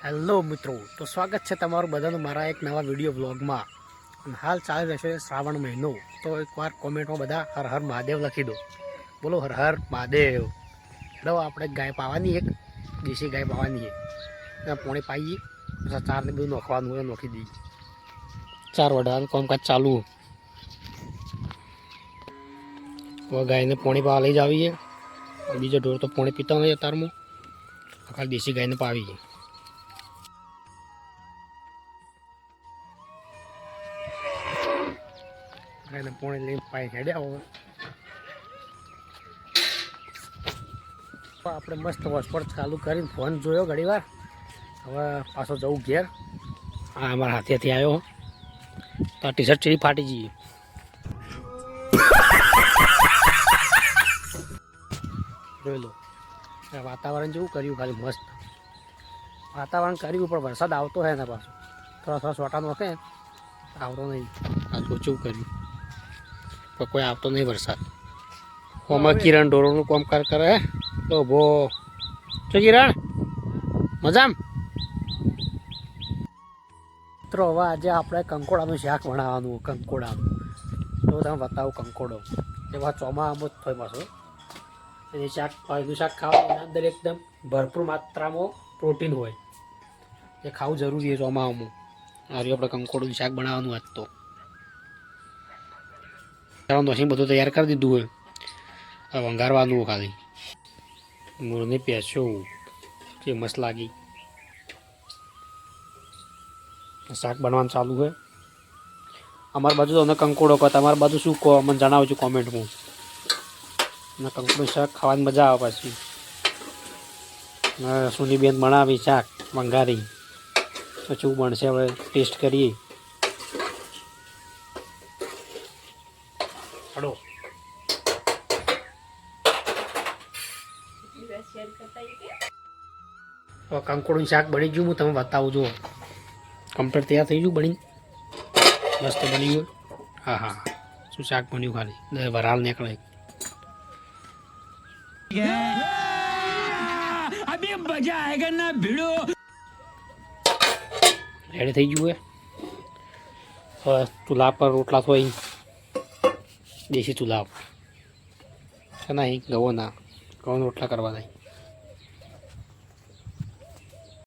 Hello મિત્રો, તો સ્વાગત છે તમારું બધાનું મારા એક નવા વિડીયો વ્લોગમાં. અને હાલ ચાલી રહેશે શ્રાવણ મહિનો, તો એકવાર કોમેન્ટમાં બધા હર હર મહાદેવ લખી દો. બોલો હર હર મહાદેવ. એટલે આપણે ગાય પાવાની, એક દેશી ગાય પાવાની છે, પોણી પાઈએ પછી ચારને બધું નોખવાનું હોય, નોખી દઈએ. ચાર વડાનું કામકાજ ચાલુ. હવે ગાયને પોણી પાવા લઈ જ આવીએ. બીજો ઢોર તો પોણી પીતા નહીં અત્યારમાં, ખાલી દેશી ગાયને પાવીએ. ગાયને પોણી લઈને પાઈ હેડ્યા હોય. આપણે મસ્ત હોસ્પોટ ચાલુ કરીને ફોન જોયો ઘણી વાર. હવે પાછો જવું ઘેર. હા, અમારા હાથેથી આવ્યો તો આ ટી શર્ટ ચીરી ફાટી જઈએ. જોઈ લો વાતાવરણ જેવું કર્યું, ખાલી મસ્ત વાતાવરણ કર્યું, પણ વરસાદ આવતો હે ને પાછો થોડા સોટા નોખે આવતો નહીં. આ સોચવું કર્યું પણ કોઈ આવતો નહીં વરસાદ. ઓમાં કિરણ ઢોરોનું કામ કરે તો ભો છો કિરણ મજામ. મિત્રો હવે આજે આપણે કંકોડાનું શાક બનાવવાનું. કંકોડાનું તો તમે બતાવું. કંકોડો એવા ચોમાસામાં જ થાય પાછો. એ શાક એનું શાક ખાવા એના અંદર એકદમ ભરપૂર માત્રામાં પ્રોટીન હોય, એ ખાવું જરૂરી છે ચોમાસામાં. આ આપણે કંકોડું શાક બનાવવાનું આજ તો. નોશી બધું તૈયાર કરી દીધું હોય, હવે વંગારવાનું હોય ખાલી. મૂળને પેસ્યો જે મસ્ત લાગી. શાક બનવાનું ચાલુ હોય. અમારી બાજુ તો કંકોડો કહો, તમારી બાજુ શું કહો મને જણાવજો કોમેન્ટમાં. અને કંકોડું શાક ખાવાની મજા આવે. પાછી સુનીબેન બનાવી શાક વંગારી, તો શું બનશે હવે ટેસ્ટ કરીએ. હડો કંકોડું શાક બની ગયું, હું તમે બતાવું. જુઓ કમ્પ્લીટ તૈયાર થઈ ગયું, બની મસ્ત બની ગયું. હા હા, શું શાક બન્યું, ખાલી વરાળ નીકળે. રેડી થઈ ગયું. હવે ચૂલા પર રોટલા થોઈ, દેશી ચૂલા પર નહીં, ઘઉં ના રોટલા કરવા થાય.